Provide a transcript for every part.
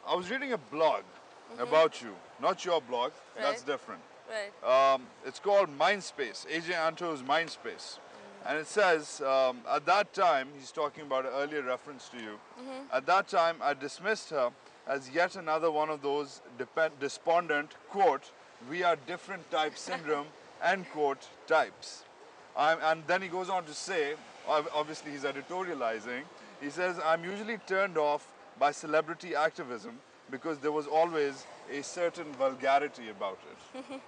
I was reading a blog about you, not your blog. That's different. Right. It's called Mindspace, AJ Anto's Mindspace. And it says, at that time, he's talking about an earlier reference to you. At that time, I dismissed her as yet another one of those despondent, quote, we are different type syndrome, end quote, types. And then he goes on to say, obviously he's editorializing, he says, I'm usually turned off by celebrity activism because there was always a certain vulgarity about it.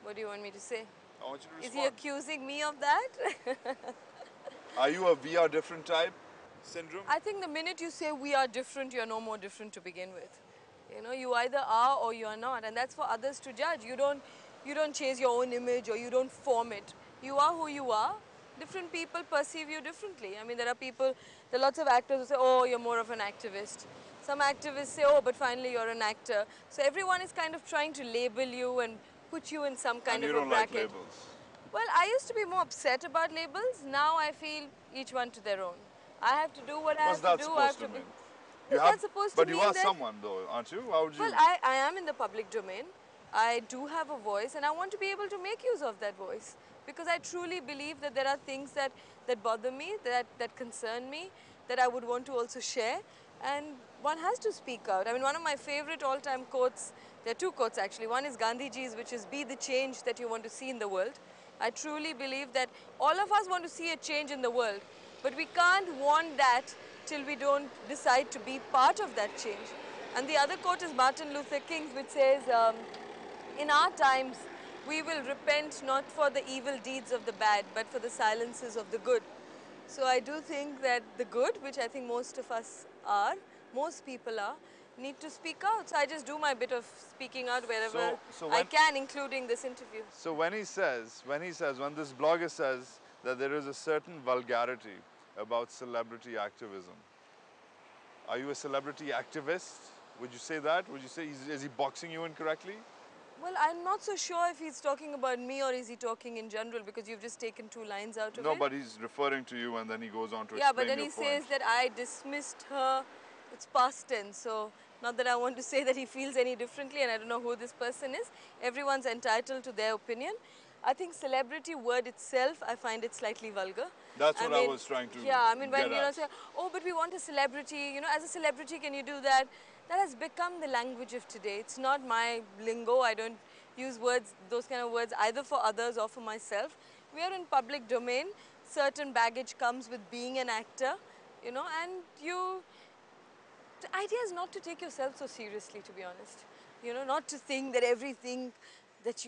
What do you want me to say? I want you to respond. Is he accusing me of that? Are you a we are different type syndrome? I think the minute you say we are different, you're no more different to begin with. You know, you either are or you are not, and that's for others to judge. You don't chase your own image or you don't form it. You are who you are. Different people perceive you differently. I mean, there are lots of actors who say, oh, you're more of an activist. Some activists say, oh, but finally you're an actor. So everyone is kind of trying to label you and put you in some kind of a bracket. And you don't like labels? Well, I used to be more upset about labels. Now I feel each one to their own. I have to do what I have to do. What's that supposed to mean? That's supposed to mean But you are someone though, aren't you? How would you? Well, I am in the public domain. I do have a voice and I want to be able to make use of that voice. Because I truly believe that there are things that bother me, that concern me, that I would want to also share. And one has to speak out. I mean, one of my favorite all-time quotes, there are two quotes actually. One is Gandhiji's, which is, be the change that you want to see in the world. I truly believe that all of us want to see a change in the world. But we can't want that till we don't decide to be part of that change. And the other quote is Martin Luther King's, which says, in our times, we will repent not for the evil deeds of the bad, but for the silences of the good. So I do think that the good, which I think most of us are, most people are, need to speak out. So I just do my bit of speaking out wherever I can, including this interview. So when this blogger says that there is a certain vulgarity about celebrity activism, are you a celebrity activist? Would you say that? Would you say, is he boxing you incorrectly? Well, I'm not so sure if he's talking about me or is he talking in general, because you've just taken two lines out of it. No, but he's referring to you and then he goes on to explain Yeah, but then your he point. says that I dismissed her. It's past tense, so not that I want to say that he feels any differently, and I don't know who this person is. Everyone's entitled to their opinion. I think celebrity word itself, I find it slightly vulgar. That's what I was trying to Yeah, I mean, when you say, oh, but we want a celebrity, as a celebrity, can you do that? That has become the language of today. It's not my lingo. I don't use words, those kind of words, either for others or for myself. We are in public domain. Certain baggage comes with being an actor, and the idea is not to take yourself so seriously, to be honest. Not to think that everything that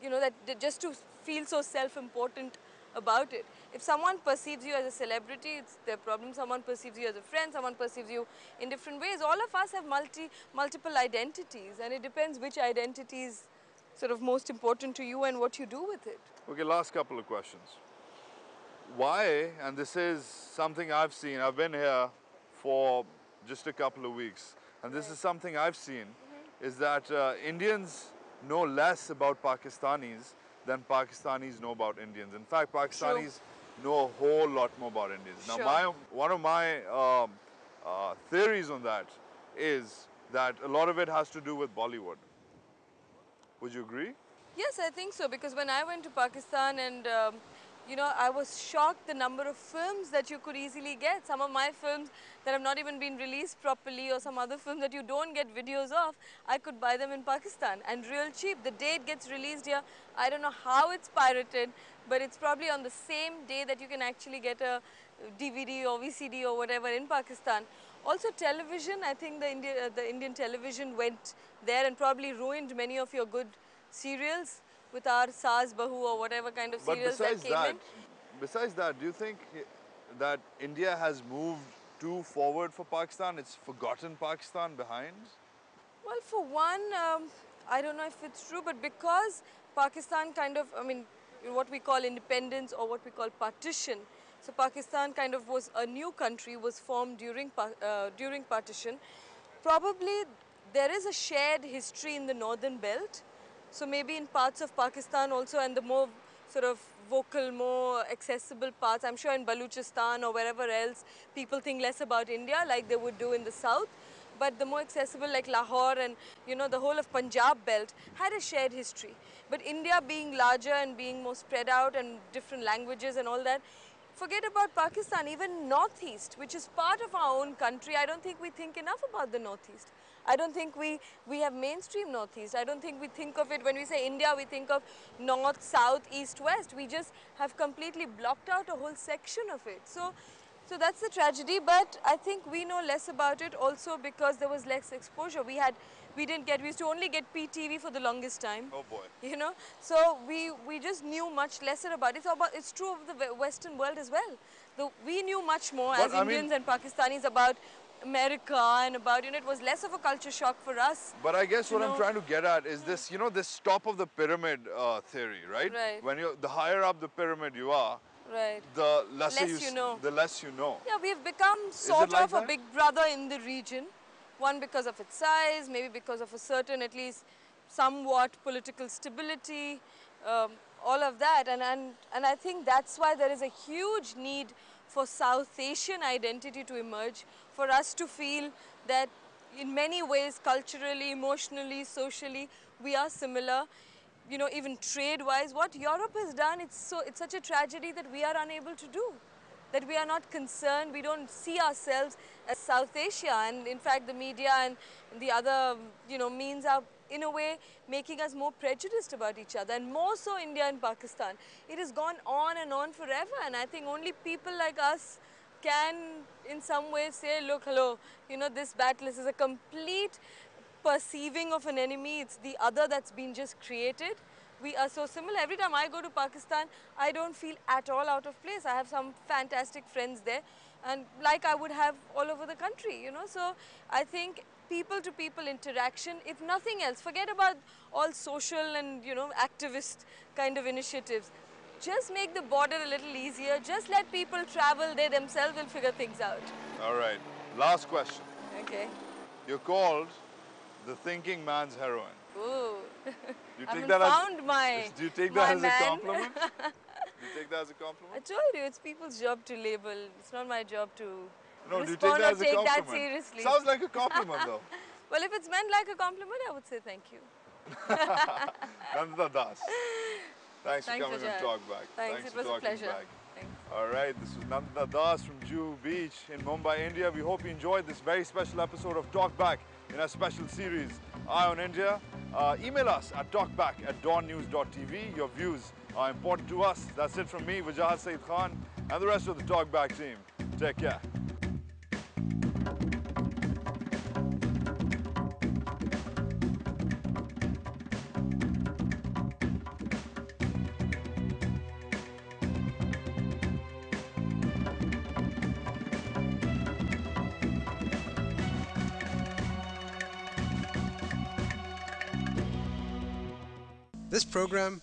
that just to feel so self-important about it. If someone perceives you as a celebrity, it's their problem. Someone perceives you as a friend, someone perceives you in different ways. All of us have multiple identities, and it depends which identity is sort of most important to you and what you do with it. Okay, last couple of questions. Why, and this is something I've seen, I've been here for just a couple of weeks, and this is something I've seen, is that Indians know less about Pakistanis than Pakistanis know about Indians. In fact, Pakistanis know a whole lot more about Indians. Now, one of my theories on that is that a lot of it has to do with Bollywood. Would you agree? Yes, I think so, because when I went to Pakistan and I was shocked the number of films that you could easily get. Some of my films that have not even been released properly, or some other films that you don't get videos of, I could buy them in Pakistan and real cheap. The day it gets released here, I don't know how it's pirated, but it's probably on the same day that you can actually get a DVD or VCD or whatever in Pakistan. Also television, I think the Indian television went there and probably ruined many of your good serials with our Saas Bahu or whatever kind of serials that came in. Besides that, do you think that India has moved too forward for Pakistan? It's forgotten Pakistan behind? Well, for one, I don't know if it's true, but because Pakistan what we call independence or what we call partition. So Pakistan kind of was a new country, was formed during partition. Probably there is a shared history in the northern belt. So maybe in parts of Pakistan also, and the more sort of vocal, more accessible parts, I'm sure in Baluchistan or wherever else, people think less about India like they would do in the south. but the more accessible like Lahore and the whole of Punjab belt had a shared history. But India being larger and being more spread out and different languages and all that, forget about Pakistan, even Northeast, which is part of our own country. I don't think we think enough about the Northeast. I don't think we have mainstream Northeast. I don't think we think of it when we say India, we think of North, South, East, West. We just have completely blocked out a whole section of it. So that's the tragedy, but I think we know less about it also because there was less exposure. We used to only get Pt5 for the longest time. Oh boy. So we just knew much lesser about it. It's true of the Western world as well. We knew much more as Indians and Pakistanis about America and about, it was less of a culture shock for us. But I guess what I'm trying to get at is this, this top of the pyramid theory, right? Right. When the higher up the pyramid you are, right, the lesser you know. The less you know. Yeah, we've become sort like of a big brother in the region. One, because of its size, maybe because of a certain, at least somewhat political stability, all of that. And I think that's why there is a huge need for South Asian identity to emerge, for us to feel that in many ways, culturally, emotionally, socially, we are similar. Even trade-wise, what Europe has done, it's such a tragedy that we are unable to do. That we are not concerned, we don't see ourselves as South Asia, and in fact the media and the other means are in a way making us more prejudiced about each other, and more so India and Pakistan. It has gone on and on forever, and I think only people like us can in some way say, look, hello, this battle is a complete perceiving of an enemy. It's the other that's been just created. We are so similar. Every time I go to Pakistan, I don't feel at all out of place. I have some fantastic friends there, and like I would have all over the country, So I think people-to-people interaction, if nothing else, forget about all social and, activist kind of initiatives. Just make the border a little easier. Just let people travel. They themselves will figure things out. All right. Last question. Okay. You're called the thinking man's heroine. Ooh. Do you I take haven't that found my Do you take that as man. a compliment? Do you take that as a compliment? I told you, it's people's job to label. It's not my job to No, do you take respond that or as a take compliment? that seriously. Sounds like a compliment though. Well, if it's meant like a compliment, I would say thank you. Nandita Das. Thanks for coming Wajahat. on TalkBack. Thanks, it was a pleasure. Thanks. All right, this was Nandita Das from Juhu Beach in Mumbai, India. We hope you enjoyed this very special episode of TalkBack in our special series, Eye on India. Email us at talkback@dawnnews.tv. Your views are important to us. That's it from me, Wajahat S and the rest of the TalkBack team. Take care. This program